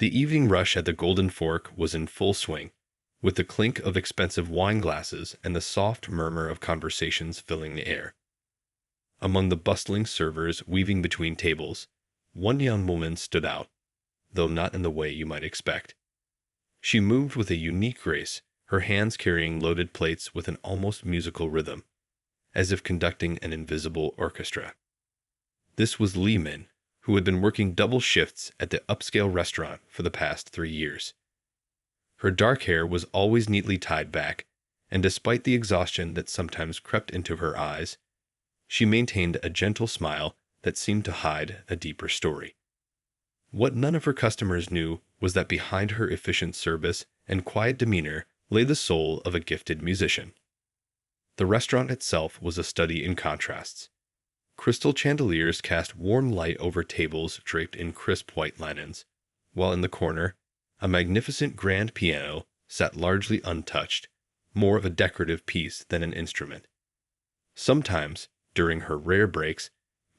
The evening rush at the Golden Fork was in full swing, with the clink of expensive wine glasses and the soft murmur of conversations filling the air. Among the bustling servers weaving between tables, one young woman stood out, though not in the way you might expect. She moved with a unique grace, her hands carrying loaded plates with an almost musical rhythm, as if conducting an invisible orchestra. This was Lee Min, who had been working double shifts at the upscale restaurant for the past 3 years. Her dark hair was always neatly tied back, and despite the exhaustion that sometimes crept into her eyes, she maintained a gentle smile that seemed to hide a deeper story. What none of her customers knew was that behind her efficient service and quiet demeanor lay the soul of a gifted musician. The restaurant itself was a study in contrasts. Crystal chandeliers cast warm light over tables draped in crisp white linens, while in the corner, a magnificent grand piano sat largely untouched, more of a decorative piece than an instrument. Sometimes, during her rare breaks,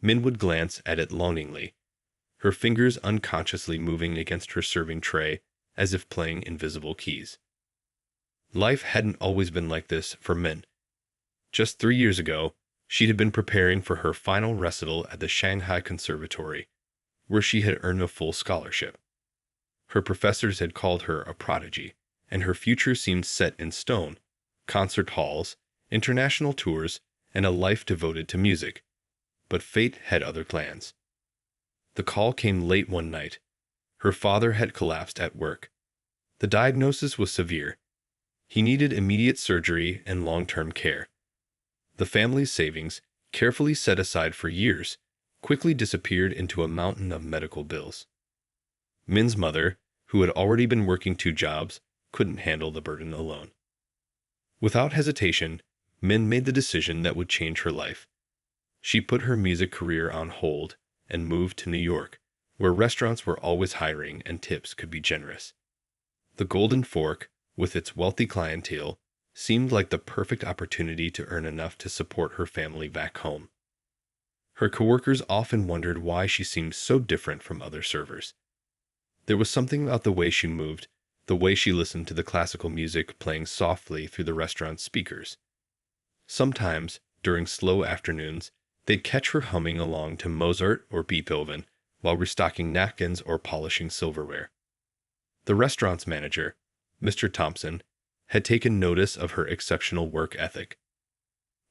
Min would glance at it longingly, her fingers unconsciously moving against her serving tray as if playing invisible keys. Life hadn't always been like this for Min. Just 3 years ago, she had been preparing for her final recital at the Shanghai Conservatory, where she had earned a full scholarship. Her professors had called her a prodigy, and her future seemed set in stone: concert halls, international tours, and a life devoted to music. But fate had other plans. The call came late one night. Her father had collapsed at work. The diagnosis was severe. He needed immediate surgery and long-term care. The family's savings, carefully set aside for years, quickly disappeared into a mountain of medical bills. Min's mother, who had already been working 2 jobs, couldn't handle the burden alone. Without hesitation, Min made the decision that would change her life. She put her music career on hold and moved to New York, where restaurants were always hiring and tips could be generous. The Golden Fork, with its wealthy clientele, seemed like the perfect opportunity to earn enough to support her family back home. Her coworkers often wondered why she seemed so different from other servers. There was something about the way she moved, the way she listened to the classical music playing softly through the restaurant's speakers. Sometimes, during slow afternoons, they'd catch her humming along to Mozart or Beethoven while restocking napkins or polishing silverware. The restaurant's manager, Mr. Thompson, had taken notice of her exceptional work ethic.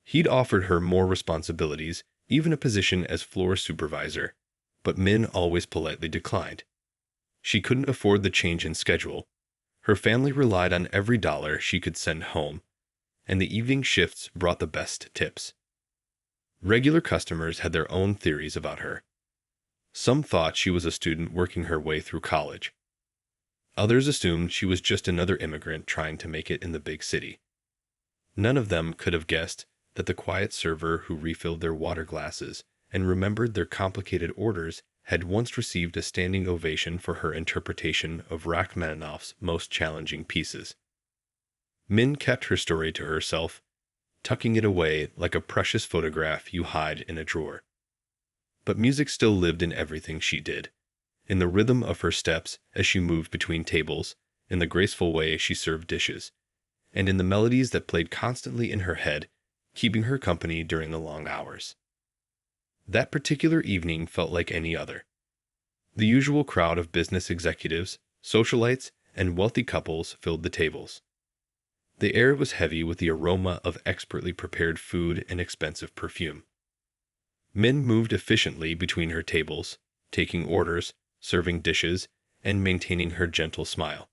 He'd offered her more responsibilities, even a position as floor supervisor, but Min always politely declined. She couldn't afford the change in schedule. Her family relied on every dollar she could send home, and the evening shifts brought the best tips. Regular customers had their own theories about her. Some thought she was a student working her way through college. Others assumed she was just another immigrant trying to make it in the big city. None of them could have guessed that the quiet server who refilled their water glasses and remembered their complicated orders had once received a standing ovation for her interpretation of Rachmaninoff's most challenging pieces. Min kept her story to herself, tucking it away like a precious photograph you hide in a drawer. But music still lived in everything she did, in the rhythm of her steps as she moved between tables, in the graceful way she served dishes, and in the melodies that played constantly in her head, keeping her company during the long hours. That particular evening felt like any other. The usual crowd of business executives, socialites, and wealthy couples filled the tables. The air was heavy with the aroma of expertly prepared food and expensive perfume. Min moved efficiently between her tables, taking orders, serving dishes, and maintaining her gentle smile.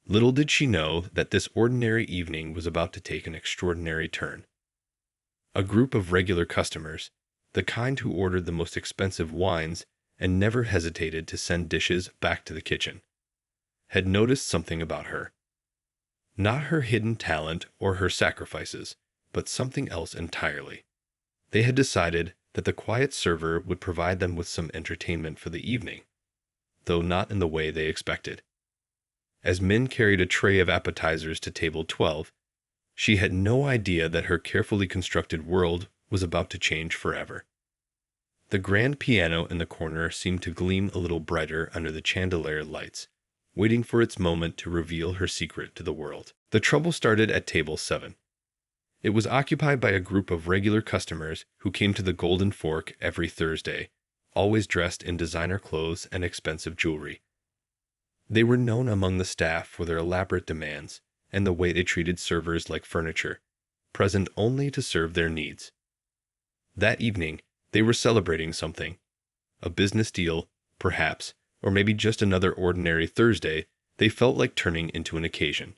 Little did she know that this ordinary evening was about to take an extraordinary turn. A group of regular customers, the kind who ordered the most expensive wines and never hesitated to send dishes back to the kitchen, had noticed something about her. Not her hidden talent or her sacrifices, but something else entirely. They had decided that the quiet server would provide them with some entertainment for the evening, though not in the way they expected. As Min carried a tray of appetizers to table 12, she had no idea that her carefully constructed world was about to change forever. The grand piano in the corner seemed to gleam a little brighter under the chandelier lights, waiting for its moment to reveal her secret to the world. The trouble started at table 7. It was occupied by a group of regular customers who came to the Golden Fork every Thursday, always dressed in designer clothes and expensive jewelry. They were known among the staff for their elaborate demands and the way they treated servers like furniture, present only to serve their needs. That evening, they were celebrating something. A business deal, perhaps, or maybe just another ordinary Thursday. They felt like turning into an occasion.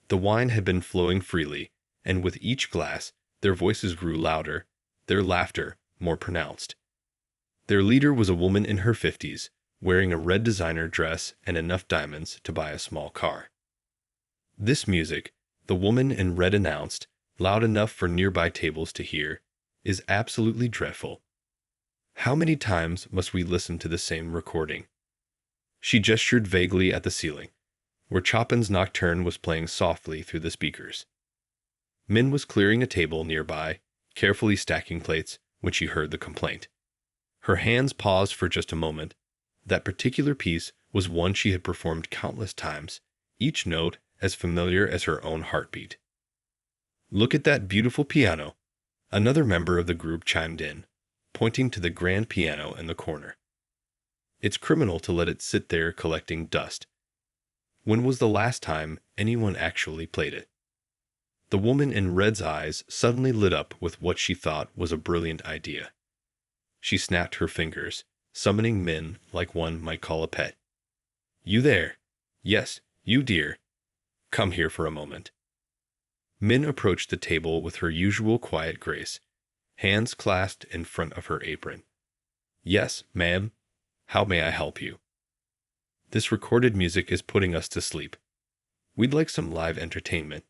The wine had been flowing freely, and with each glass, their voices grew louder, their laughter more pronounced. Their leader was a woman in her 50s, wearing a red designer dress and enough diamonds to buy a small car. This music, the woman in red announced, loud enough for nearby tables to hear, is absolutely dreadful. How many times must we listen to the same recording? She gestured vaguely at the ceiling, where Chopin's Nocturne was playing softly through the speakers. Min was clearing a table nearby, carefully stacking plates, when she heard the complaint. Her hands paused for just a moment. That particular piece was one she had performed countless times, each note as familiar as her own heartbeat. "Look at that beautiful piano," another member of the group chimed in, pointing to the grand piano in the corner. "It's criminal to let it sit there collecting dust. When was the last time anyone actually played it?" The woman in red's eyes suddenly lit up with what she thought was a brilliant idea. She snapped her fingers, summoning Min like one might call a pet. "You there? Yes, you dear. Come here for a moment." Min approached the table with her usual quiet grace, hands clasped in front of her apron. "Yes, ma'am. How may I help you?" "This recorded music is putting us to sleep. We'd like some live entertainment."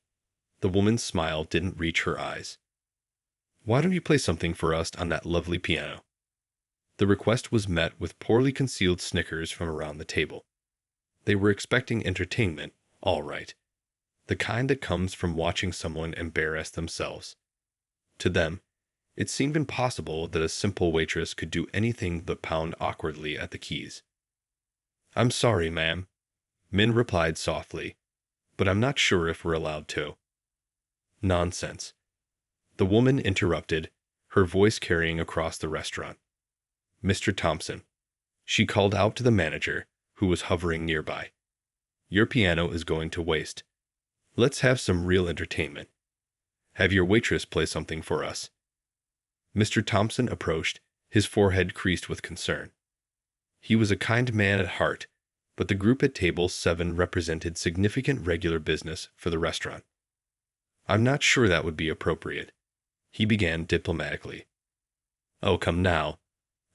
The woman's smile didn't reach her eyes. "Why don't you play something for us on that lovely piano?" The request was met with poorly concealed snickers from around the table. They were expecting entertainment, all right. The kind that comes from watching someone embarrass themselves. To them, it seemed impossible that a simple waitress could do anything but pound awkwardly at the keys. "I'm sorry, ma'am," Min replied softly, "but I'm not sure if we're allowed to." "Nonsense," the woman interrupted, her voice carrying across the restaurant. "Mr. Thompson," she called out to the manager, who was hovering nearby, "your piano is going to waste. Let's have some real entertainment. Have your waitress play something for us." Mr. Thompson approached, his forehead creased with concern. He was a kind man at heart, but the group at table 7 represented significant regular business for the restaurant. "I'm not sure that would be appropriate," he began diplomatically. "Oh, come now,"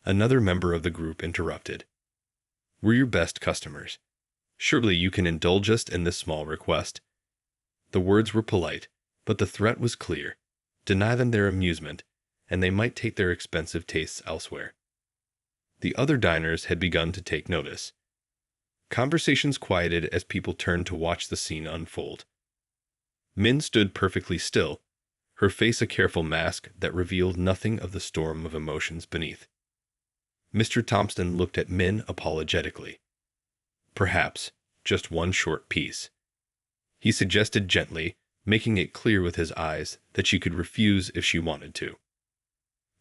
another member of the group interrupted. "We're your best customers. Surely you can indulge us in this small request." The words were polite, but the threat was clear. Deny them their amusement, and they might take their expensive tastes elsewhere. The other diners had begun to take notice. Conversations quieted as people turned to watch the scene unfold. Min stood perfectly still, her face a careful mask that revealed nothing of the storm of emotions beneath. Mr. Thompson looked at Min apologetically. "Perhaps just one short piece," he suggested gently, making it clear with his eyes that she could refuse if she wanted to.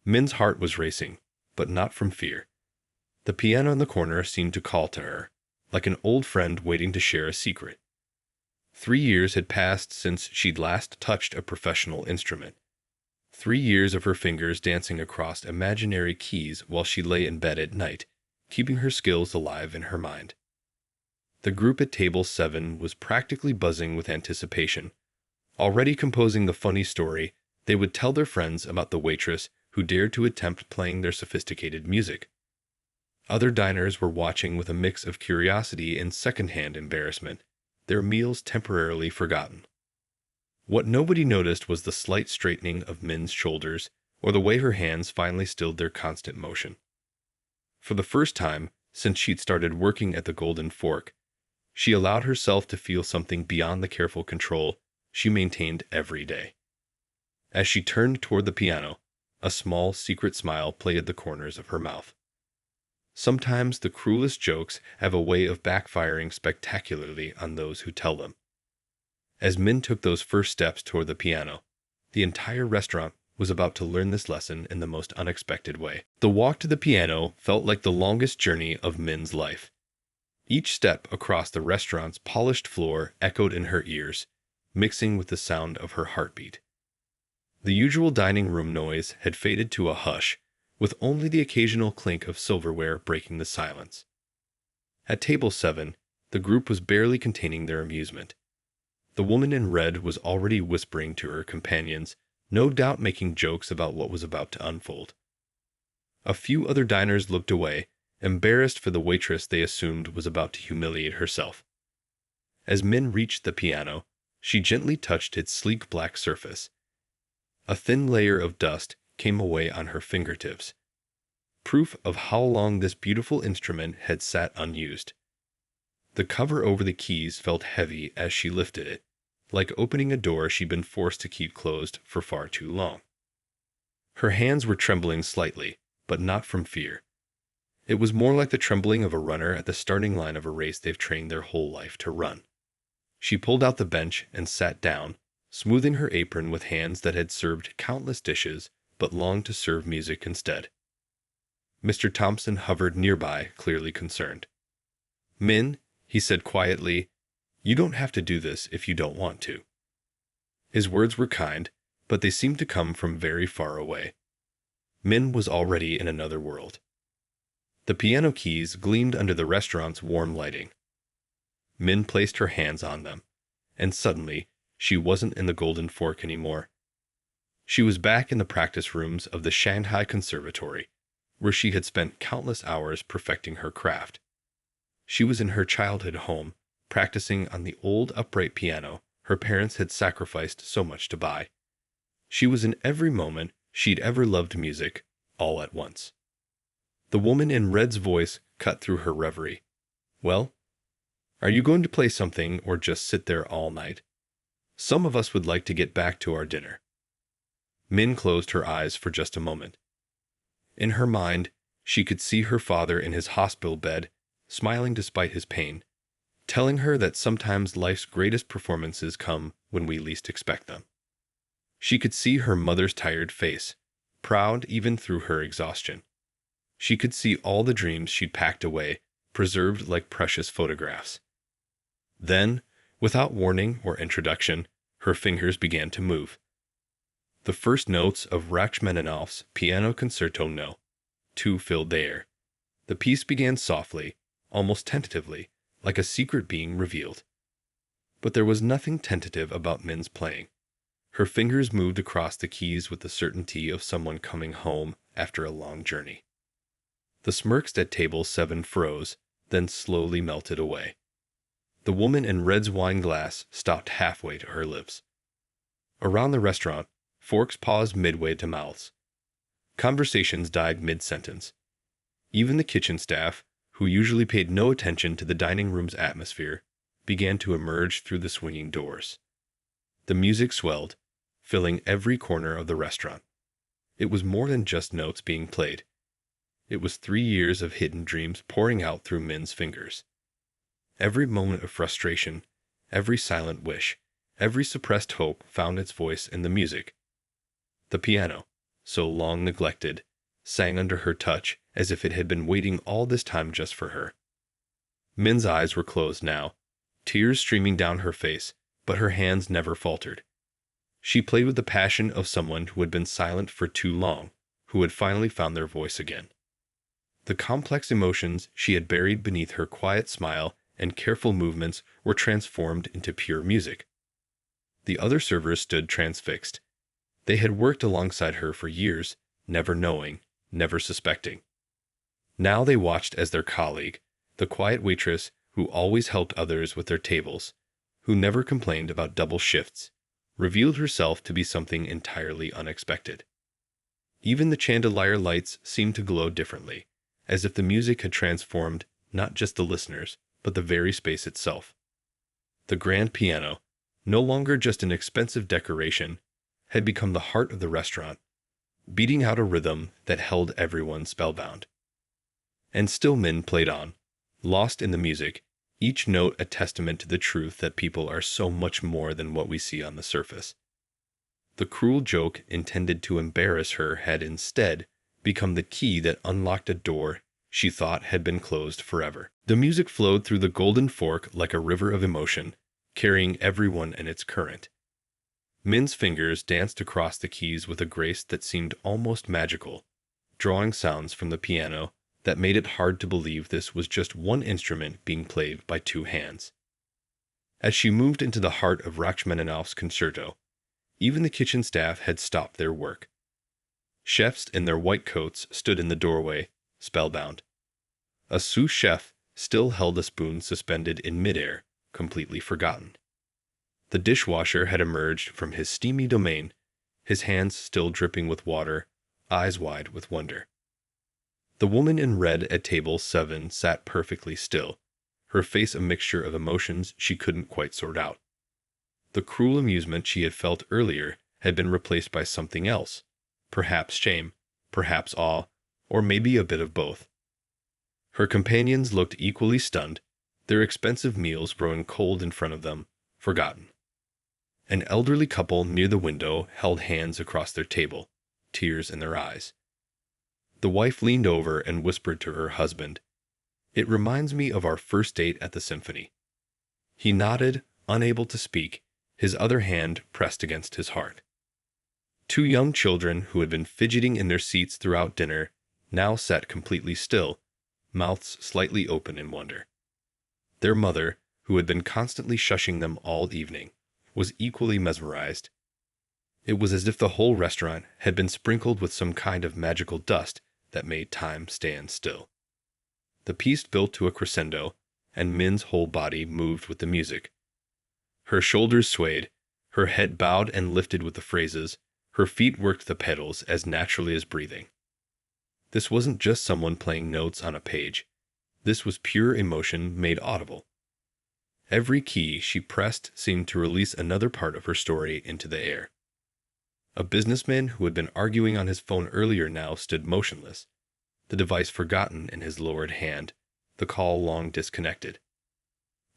Min's heart was racing, but not from fear. The piano in the corner seemed to call to her, like an old friend waiting to share a secret. 3 years had passed since she'd last touched a professional instrument. 3 years of her fingers dancing across imaginary keys while she lay in bed at night, keeping her skills alive in her mind. The group at table 7 was practically buzzing with anticipation, already composing the funny story they would tell their friends about the waitress who dared to attempt playing their sophisticated music. Other diners were watching with a mix of curiosity and second-hand embarrassment, their meals temporarily forgotten. What nobody noticed was the slight straightening of Min's shoulders, or the way her hands finally stilled their constant motion. For the first time since she'd started working at the Golden Fork, she allowed herself to feel something beyond the careful control she maintained every day. As she turned toward the piano, A small, secret smile played at the corners of her mouth. Sometimes the cruelest jokes have a way of backfiring spectacularly on those who tell them. As Min took those first steps toward the piano, the entire restaurant was about to learn this lesson in the most unexpected way. The walk to the piano felt like the longest journey of Min's life. Each step across the restaurant's polished floor echoed in her ears, mixing with the sound of her heartbeat. The usual dining room noise had faded to a hush, with only the occasional clink of silverware breaking the silence. At table 7, the group was barely containing their amusement. The woman in red was already whispering to her companions, no doubt making jokes about what was about to unfold. A few other diners looked away, embarrassed for the waitress they assumed was about to humiliate herself. As Min reached the piano, she gently touched its sleek black surface. A thin layer of dust came away on her fingertips, proof of how long this beautiful instrument had sat unused. The cover over the keys felt heavy as she lifted it, like opening a door she'd been forced to keep closed for far too long. Her hands were trembling slightly, but not from fear. It was more like the trembling of a runner at the starting line of a race they've trained their whole life to run. She pulled out the bench and sat down, smoothing her apron with hands that had served countless dishes but longed to serve music instead. Mr. Thompson hovered nearby, clearly concerned. "Min," he said quietly, "you don't have to do this if you don't want to." His words were kind, but they seemed to come from very far away. Min was already in another world. The piano keys gleamed under the restaurant's warm lighting. Min placed her hands on them, and suddenly she wasn't in the Golden Fork anymore. She was back in the practice rooms of the Shanghai Conservatory, where she had spent countless hours perfecting her craft. She was in her childhood home, practicing on the old upright piano her parents had sacrificed so much to buy. She was in every moment she'd ever loved music, all at once. The woman in red's voice cut through her reverie. "Well, are you going to play something or just sit there all night? Some of us would like to get back to our dinner." Min closed her eyes for just a moment. In her mind, she could see her father in his hospital bed, smiling despite his pain, telling her that sometimes life's greatest performances come when we least expect them. She could see her mother's tired face, proud even through her exhaustion. She could see all the dreams she'd packed away, preserved like precious photographs. Then, without warning or introduction, her fingers began to move. The first notes of Rachmaninoff's Piano Concerto No. 2 filled the air. The piece began softly, almost tentatively, like a secret being revealed. But there was nothing tentative about Min's playing. Her fingers moved across the keys with the certainty of someone coming home after a long journey. The smirks at table 7 froze, then slowly melted away. The woman in red's wine glass stopped halfway to her lips. Around the restaurant, forks paused midway to mouths. Conversations died mid-sentence. Even the kitchen staff, who usually paid no attention to the dining room's atmosphere, began to emerge through the swinging doors. The music swelled, filling every corner of the restaurant. It was more than just notes being played. It was 3 years of hidden dreams pouring out through Min's fingers. Every moment of frustration, every silent wish, every suppressed hope found its voice in the music. The piano, so long neglected, sang under her touch as if it had been waiting all this time just for her. Min's eyes were closed now, tears streaming down her face, but her hands never faltered. She played with the passion of someone who had been silent for too long, who had finally found their voice again. The complex emotions she had buried beneath her quiet smile and careful movements were transformed into pure music. The other servers stood transfixed. They had worked alongside her for years, never knowing, never suspecting. Now they watched as their colleague, the quiet waitress who always helped others with their tables, who never complained about double shifts, revealed herself to be something entirely unexpected. Even the chandelier lights seemed to glow differently, as if the music had transformed not just the listeners, but the very space itself. The grand piano, no longer just an expensive decoration, had become the heart of the restaurant, beating out a rhythm that held everyone spellbound. And still Min played on, lost in the music, each note a testament to the truth that people are so much more than what we see on the surface. The cruel joke intended to embarrass her had instead become the key that unlocked a door she thought had been closed forever. The music flowed through the golden fork like a river of emotion, carrying everyone in its current. Min's fingers danced across the keys with a grace that seemed almost magical, drawing sounds from the piano that made it hard to believe this was just one instrument being played by two hands. As she moved into the heart of Rachmaninoff's concerto, even the kitchen staff had stopped their work. Chefs in their white coats stood in the doorway, spellbound. A sous chef still held a spoon suspended in midair, completely forgotten. The dishwasher had emerged from his steamy domain, his hands still dripping with water, eyes wide with wonder. The woman in red at table 7 sat perfectly still, her face a mixture of emotions she couldn't quite sort out. The cruel amusement she had felt earlier had been replaced by something else, perhaps shame, perhaps awe, or maybe a bit of both. Her companions looked equally stunned, their expensive meals growing cold in front of them, forgotten. An elderly couple near the window held hands across their table, tears in their eyes. The wife leaned over and whispered to her husband, "It reminds me of our first date at the symphony." He nodded, unable to speak, his other hand pressed against his heart. Two young children who had been fidgeting in their seats throughout dinner now sat completely still, mouths slightly open in wonder. Their mother, who had been constantly shushing them all evening, was equally mesmerized. It was as if the whole restaurant had been sprinkled with some kind of magical dust that made time stand still. The piece built to a crescendo, and Min's whole body moved with the music. Her shoulders swayed, her head bowed and lifted with the phrases, her feet worked the pedals as naturally as breathing. This wasn't just someone playing notes on a page. This was pure emotion made audible. Every key she pressed seemed to release another part of her story into the air. A businessman who had been arguing on his phone earlier now stood motionless, the device forgotten in his lowered hand, the call long disconnected.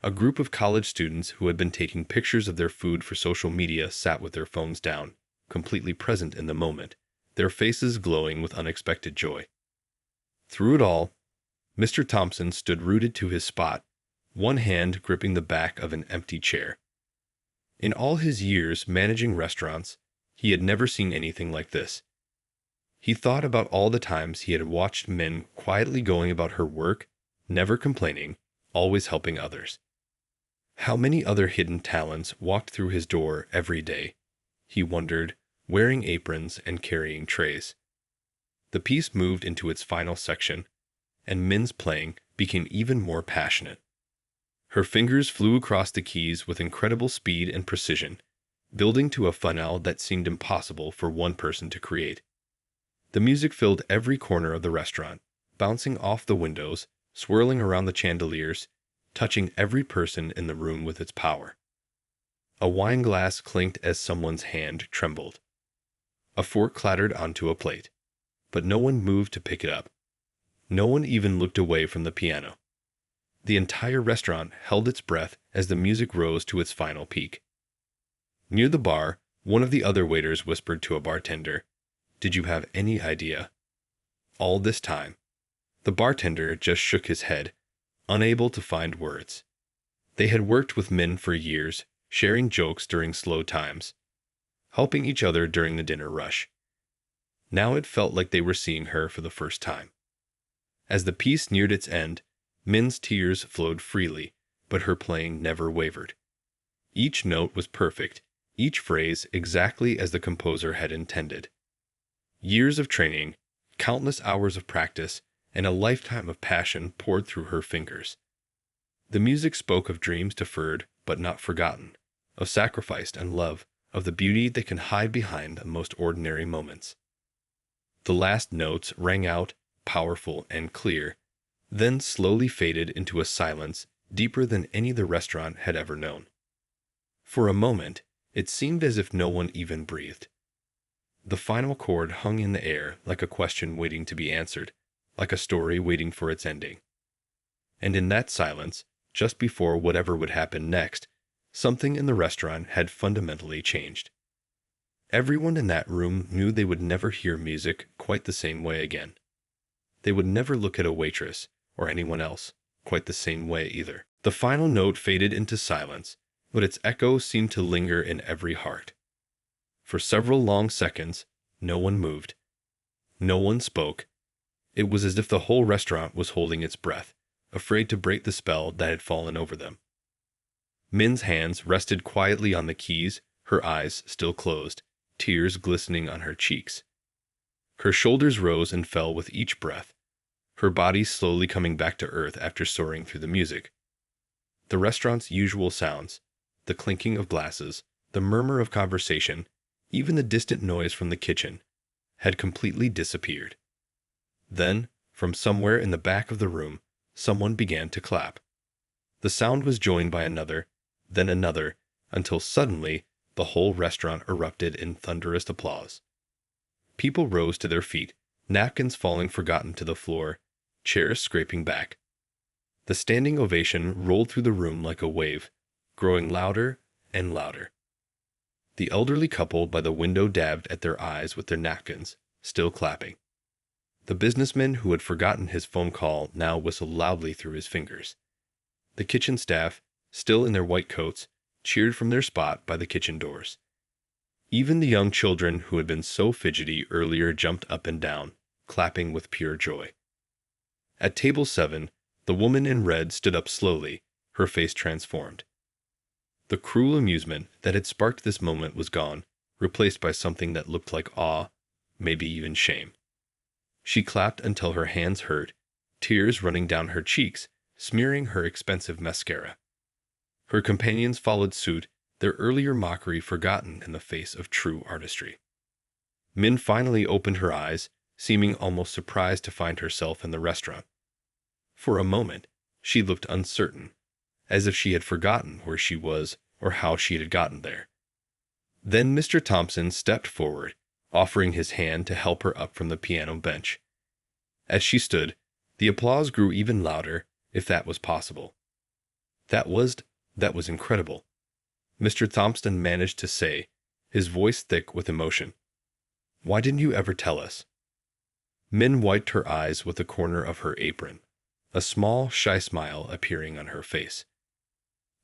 A group of college students who had been taking pictures of their food for social media sat with their phones down, completely present in the moment, their faces glowing with unexpected joy. Through it all, Mr. Thompson stood rooted to his spot, one hand gripping the back of an empty chair. In all his years managing restaurants, he had never seen anything like this. He thought about all the times he had watched Min quietly going about her work, never complaining, always helping others. How many other hidden talents walked through his door every day, he wondered, wearing aprons and carrying trays. The piece moved into its final section, and Min's playing became even more passionate. Her fingers flew across the keys with incredible speed and precision, building to a finale that seemed impossible for one person to create. The music filled every corner of the restaurant, bouncing off the windows, swirling around the chandeliers, touching every person in the room with its power. A wine glass clinked as someone's hand trembled. A fork clattered onto a plate, but no one moved to pick it up. No one even looked away from the piano. The entire restaurant held its breath as the music rose to its final peak. Near the bar, one of the other waiters whispered to a bartender, "Did you have any idea?" All this time, the bartender just shook his head, unable to find words. They had worked with Min for years, sharing jokes during slow times, helping each other during the dinner rush. Now it felt like they were seeing her for the first time. As the piece neared its end, Min's tears flowed freely, but her playing never wavered. Each note was perfect, each phrase exactly as the composer had intended. Years of training, countless hours of practice, and a lifetime of passion poured through her fingers. The music spoke of dreams deferred but not forgotten, of sacrifice and love, of the beauty that can hide behind the most ordinary moments. The last notes rang out, powerful and clear, then slowly faded into a silence deeper than any the restaurant had ever known. For a moment, it seemed as if no one even breathed. The final chord hung in the air like a question waiting to be answered, like a story waiting for its ending. And in that silence, just before whatever would happen next, something in the restaurant had fundamentally changed. Everyone in that room knew they would never hear music quite the same way again. They would never look at a waitress, or anyone else, quite the same way either. The final note faded into silence, but its echo seemed to linger in every heart. For several long seconds, no one moved. No one spoke. It was as if the whole restaurant was holding its breath, afraid to break the spell that had fallen over them. Min's hands rested quietly on the keys, her eyes still closed, tears glistening on her cheeks. Her shoulders rose and fell with each breath, her body slowly coming back to earth after soaring through the music. The restaurant's usual sounds, the clinking of glasses, the murmur of conversation, even the distant noise from the kitchen, had completely disappeared. Then, from somewhere in the back of the room, someone began to clap. The sound was joined by another, then another, until suddenly the whole restaurant erupted in thunderous applause. People rose to their feet, napkins falling forgotten to the floor, chairs scraping back. The standing ovation rolled through the room like a wave, growing louder and louder. The elderly couple by the window dabbed at their eyes with their napkins, still clapping. The businessman who had forgotten his phone call now whistled loudly through his fingers. The kitchen staff, still in their white coats, cheered from their spot by the kitchen doors. Even the young children who had been so fidgety earlier jumped up and down, clapping with pure joy. At table 7, the woman in red stood up slowly, her face transformed. The cruel amusement that had sparked this moment was gone, replaced by something that looked like awe, maybe even shame. She clapped until her hands hurt, tears running down her cheeks, smearing her expensive mascara. Her companions followed suit, their earlier mockery forgotten in the face of true artistry. Min finally opened her eyes, seeming almost surprised to find herself in the restaurant. For a moment, she looked uncertain, as if she had forgotten where she was or how she had gotten there. Then Mr. Thompson stepped forward, offering his hand to help her up from the piano bench. As she stood, the applause grew even louder, if that was possible. That was incredible, Mr. Thompson managed to say, his voice thick with emotion. Why didn't you ever tell us? Min wiped her eyes with the corner of her apron, a small, shy smile appearing on her face.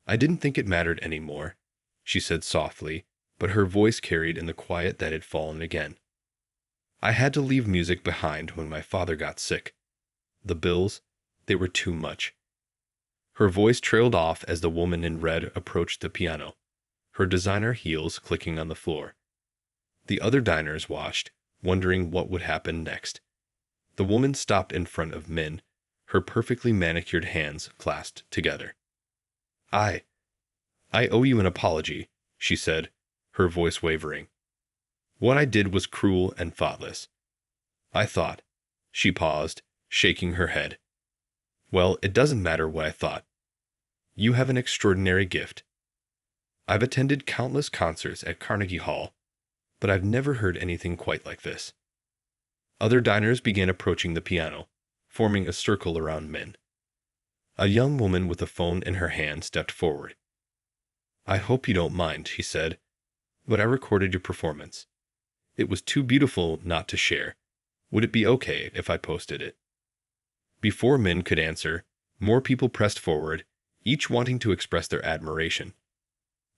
I didn't think it mattered anymore, she said softly, but her voice carried in the quiet that had fallen again. I had to leave music behind when my father got sick. The bills, they were too much. Her voice trailed off as the woman in red approached the piano, her designer heels clicking on the floor. The other diners watched, wondering what would happen next. The woman stopped in front of Min, her perfectly manicured hands clasped together. I owe you an apology, she said, her voice wavering. What I did was cruel and thoughtless. I thought. She paused, shaking her head. Well, it doesn't matter what I thought. You have an extraordinary gift. I've attended countless concerts at Carnegie Hall, but I've never heard anything quite like this. Other diners began approaching the piano, forming a circle around Min. A young woman with a phone in her hand stepped forward. I hope you don't mind, she said, but I recorded your performance. It was too beautiful not to share. Would it be okay if I posted it? Before Min could answer, more people pressed forward, each wanting to express their admiration.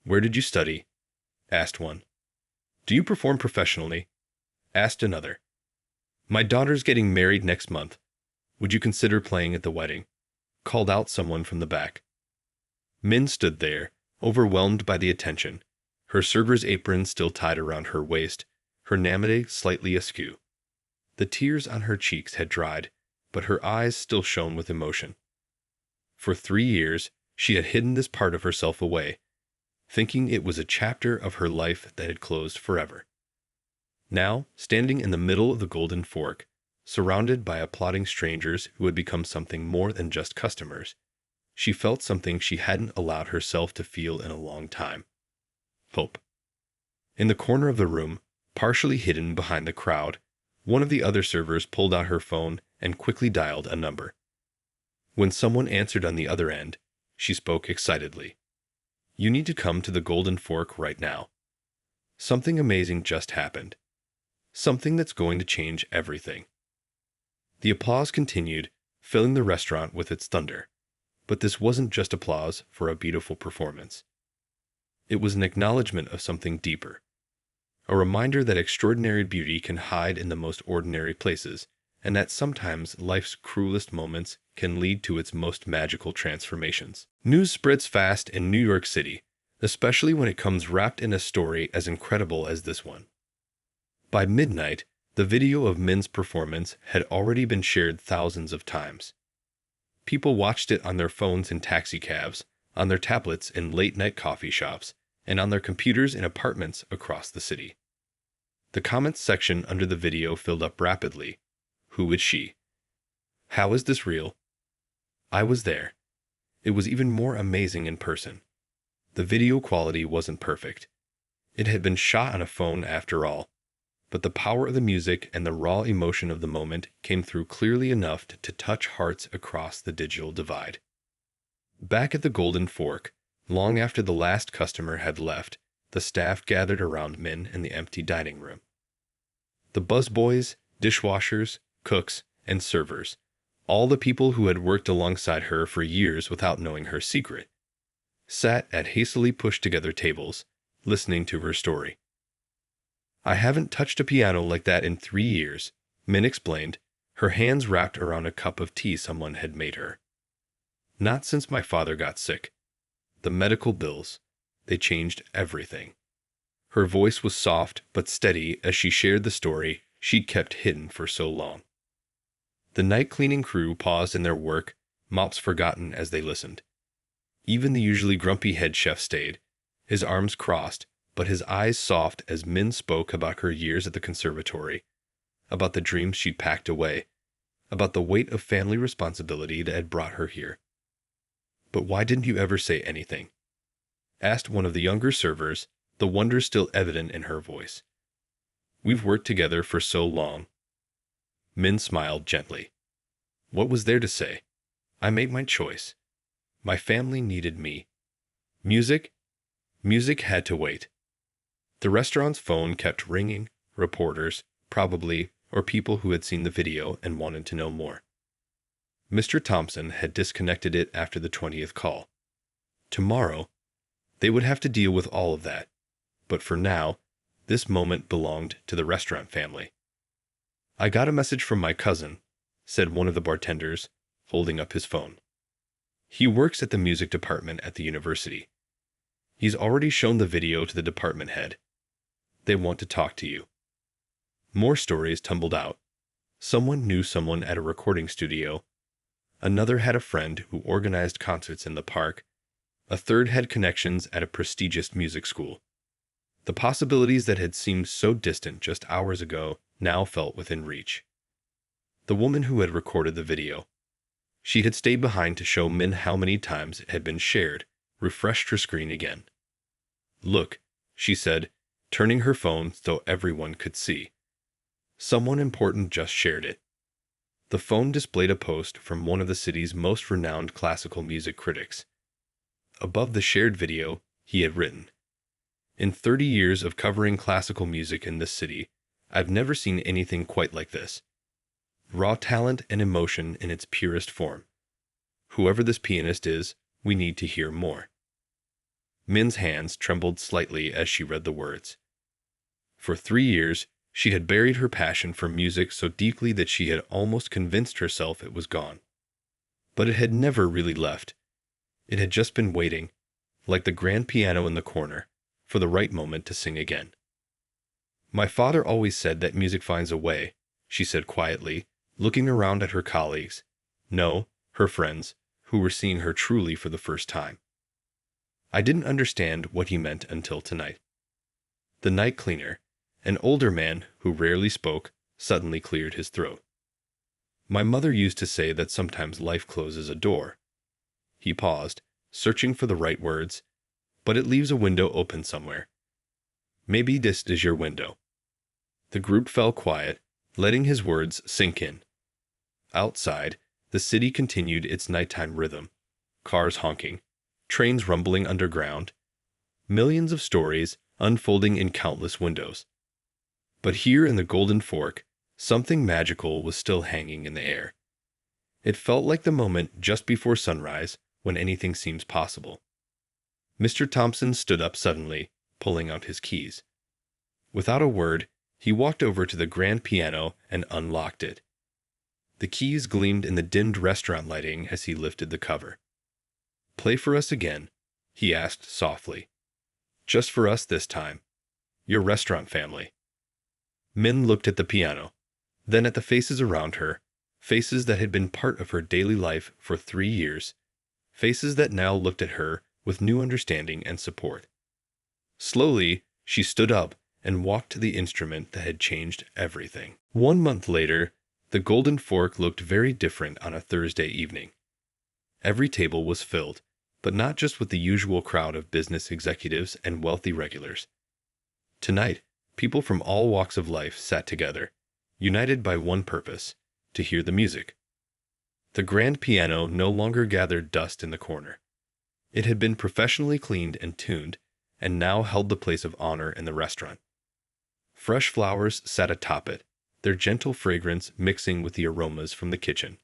Where did you study? Asked one. Do you perform professionally? Asked another. My daughter's getting married next month. Would you consider playing at the wedding? Called out someone from the back. Min stood there, overwhelmed by the attention, her server's apron still tied around her waist, her namide slightly askew. The tears on her cheeks had dried, but her eyes still shone with emotion. For 3 years, she had hidden this part of herself away, thinking it was a chapter of her life that had closed forever. Now, standing in the middle of the Golden Fork, surrounded by applauding strangers who had become something more than just customers, she felt something she hadn't allowed herself to feel in a long time. Hope. In the corner of the room, Partially hidden behind the crowd, one of the other servers pulled out her phone and quickly dialed a number. When someone answered on the other end, she spoke excitedly. "You need to come to the Golden Fork right now. Something amazing just happened. Something that's going to change everything." The applause continued, filling the restaurant with its thunder. But this wasn't just applause for a beautiful performance. It was an acknowledgement of something deeper. A reminder that extraordinary beauty can hide in the most ordinary places, and that sometimes life's cruelest moments can lead to its most magical transformations. News spreads fast in New York City, especially when it comes wrapped in a story as incredible as this one. By midnight, the video of Min's performance had already been shared thousands of times. People watched it on their phones in taxicabs, on their tablets in late-night coffee shops, and on their computers in apartments across the city. The comments section under the video filled up rapidly. Who is she? How is this real? I was there. It was even more amazing in person. The video quality wasn't perfect. It had been shot on a phone after all, but the power of the music and the raw emotion of the moment came through clearly enough to touch hearts across the digital divide. Back at the Golden Fork, long after the last customer had left, the staff gathered around Min in the empty dining room. The busboys, dishwashers, cooks, and servers, all the people who had worked alongside her for years without knowing her secret, sat at hastily pushed-together tables, listening to her story. "I haven't touched a piano like that in 3 years," Min explained, her hands wrapped around a cup of tea someone had made her. "Not since my father got sick. The medical bills, they changed everything." Her voice was soft but steady as she shared the story she'd kept hidden for so long. The night cleaning crew paused in their work, mops forgotten as they listened. Even the usually grumpy head chef stayed, his arms crossed, but his eyes soft as Min spoke about her years at the conservatory, about the dreams she'd packed away, about the weight of family responsibility that had brought her here. "But why didn't you ever say anything?" asked one of the younger servers, the wonder still evident in her voice. "We've worked together for so long." Min smiled gently. "What was there to say? I made my choice. My family needed me. Music had to wait." The restaurant's phone kept ringing, reporters, probably, or people who had seen the video and wanted to know more. Mr. Thompson had disconnected it after the 20th call. Tomorrow, they would have to deal with all of that, but for now, this moment belonged to the restaurant family. "I got a message from my cousin," said one of the bartenders, holding up his phone. "He works at the music department at the university. He's already shown the video to the department head. They want to talk to you." More stories tumbled out. Someone knew someone at a recording studio. Another had a friend who organized concerts in the park. A third had connections at a prestigious music school. The possibilities that had seemed so distant just hours ago now felt within reach. The woman who had recorded the video. She had stayed behind to show Min how many times it had been shared, refreshed her screen again. "Look," she said, turning her phone so everyone could see. "Someone important just shared it." The phone displayed a post from one of the city's most renowned classical music critics. Above the shared video, he had written, "In 30 years of covering classical music in this city, I've never seen anything quite like this. Raw talent and emotion in its purest form. Whoever this pianist is, we need to hear more." Min's hands trembled slightly as she read the words. For 3 years, she had buried her passion for music so deeply that she had almost convinced herself it was gone. But it had never really left. It had just been waiting, like the grand piano in the corner, for the right moment to sing again. "My father always said that music finds a way," she said quietly, looking around at her colleagues, no, her friends, who were seeing her truly for the first time. I didn't understand what he meant until tonight. The night cleaner, an older man who rarely spoke, suddenly cleared his throat. "My mother used to say that sometimes life closes a door." He paused, searching for the right words, "but it leaves a window open somewhere. Maybe this is your window." The group fell quiet, letting his words sink in. Outside, the city continued its nighttime rhythm. Cars honking, trains rumbling underground, millions of stories unfolding in countless windows. But here in the Golden Fork, something magical was still hanging in the air. It felt like the moment just before sunrise when anything seems possible. Mr. Thompson stood up suddenly, pulling out his keys. Without a word, he walked over to the grand piano and unlocked it. The keys gleamed in the dimmed restaurant lighting as he lifted the cover. "Play for us again," he asked softly. "Just for us this time. Your restaurant family." Min looked at the piano, then at the faces around her, faces that had been part of her daily life for 3 years, faces that now looked at her with new understanding and support. Slowly, she stood up and walked to the instrument that had changed everything. 1 month later, the Golden Fork looked very different on a Thursday evening. Every table was filled, but not just with the usual crowd of business executives and wealthy regulars. Tonight, people from all walks of life sat together, united by one purpose: to hear the music. The grand piano no longer gathered dust in the corner. It had been professionally cleaned and tuned, and now held the place of honor in the restaurant. Fresh flowers sat atop it, their gentle fragrance mixing with the aromas from the kitchen.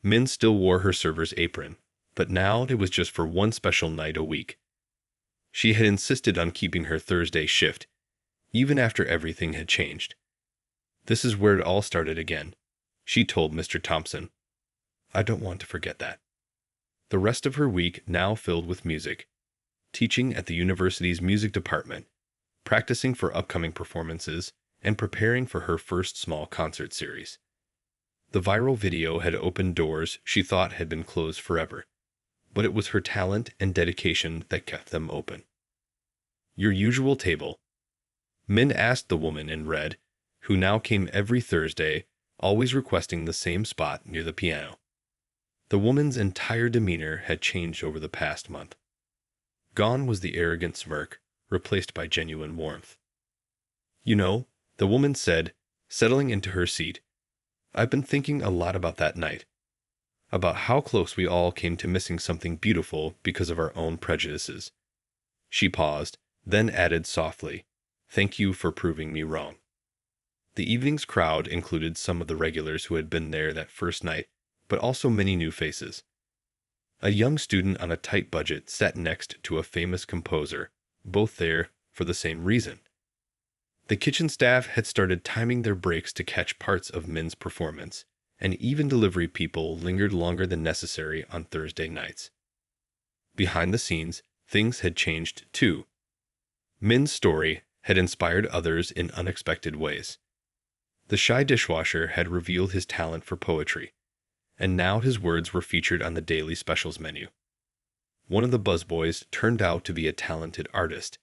Min still wore her server's apron, but now it was just for one special night a week. She had insisted on keeping her Thursday shift, even after everything had changed. "This is where it all started again," she told Mr. Thompson. "I don't want to forget that." The rest of her week now filled with music, teaching at the university's music department, practicing for upcoming performances, and preparing for her first small concert series. The viral video had opened doors she thought had been closed forever, but it was her talent and dedication that kept them open. "Your usual table?" Min asked the woman in red, who now came every Thursday, always requesting the same spot near the piano. The woman's entire demeanor had changed over the past month. Gone was the arrogant smirk, replaced by genuine warmth. "You know," the woman said, settling into her seat, "I've been thinking a lot about that night. About how close we all came to missing something beautiful because of our own prejudices." She paused, then added softly, "Thank you for proving me wrong." The evening's crowd included some of the regulars who had been there that first night, but also many new faces. A young student on a tight budget sat next to a famous composer, both there for the same reason. The kitchen staff had started timing their breaks to catch parts of Min's performance, and even delivery people lingered longer than necessary on Thursday nights. Behind the scenes, things had changed too. Min's story had inspired others in unexpected ways. The shy dishwasher had revealed his talent for poetry, and now his words were featured on the daily specials menu. One of the busboys turned out to be a talented artist.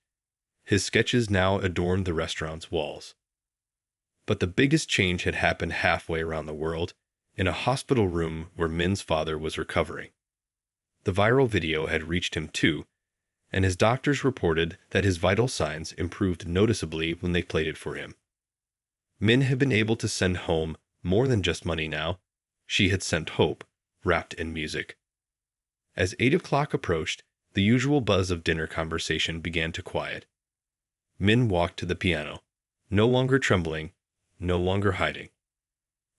His sketches now adorned the restaurant's walls. But the biggest change had happened halfway around the world, in a hospital room where Min's father was recovering. The viral video had reached him too, and his doctors reported that his vital signs improved noticeably when they played it for him. Min had been able to send home more than just money now. She had sent hope, wrapped in music. As 8 o'clock approached, the usual buzz of dinner conversation began to quiet. Min walked to the piano, no longer trembling, no longer hiding.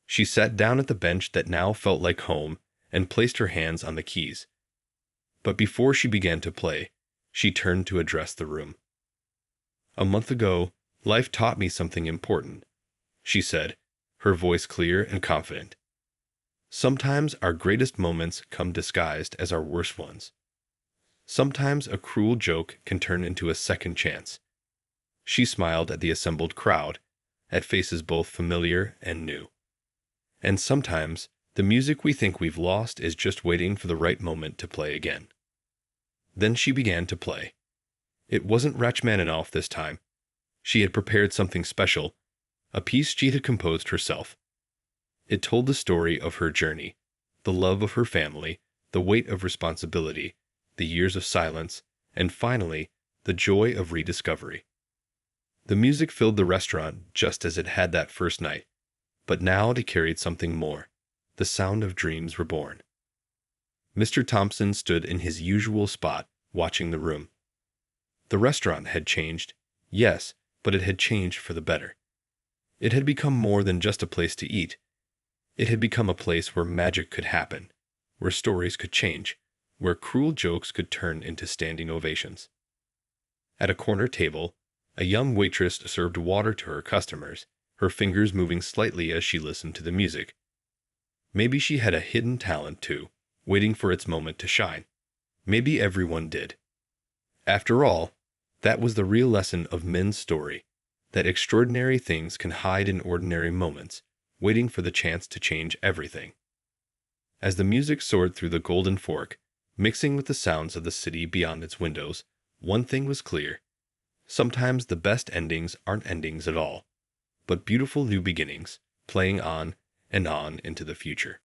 She sat down at the bench that now felt like home and placed her hands on the keys. But before she began to play, she turned to address the room. "A month ago, life taught me something important," she said, her voice clear and confident. "Sometimes our greatest moments come disguised as our worst ones. Sometimes a cruel joke can turn into a second chance." She smiled at the assembled crowd, at faces both familiar and new. "And sometimes the music we think we've lost is just waiting for the right moment to play again." Then she began to play. It wasn't Rachmaninoff this time. She had prepared something special, a piece she had composed herself. It told the story of her journey, the love of her family, the weight of responsibility, the years of silence, and finally, the joy of rediscovery. The music filled the restaurant just as it had that first night, but now it carried something more. The sound of dreams reborn. Mr. Thompson stood in his usual spot, watching the room. The restaurant had changed, yes, but it had changed for the better. It had become more than just a place to eat. It had become a place where magic could happen, where stories could change, where cruel jokes could turn into standing ovations. At a corner table, a young waitress served water to her customers, her fingers moving slightly as she listened to the music. Maybe she had a hidden talent too, waiting for its moment to shine. Maybe everyone did. After all, that was the real lesson of Min's story, that extraordinary things can hide in ordinary moments, waiting for the chance to change everything. As the music soared through the golden fork, mixing with the sounds of the city beyond its windows, one thing was clear. Sometimes the best endings aren't endings at all, but beautiful new beginnings, playing on and on into the future.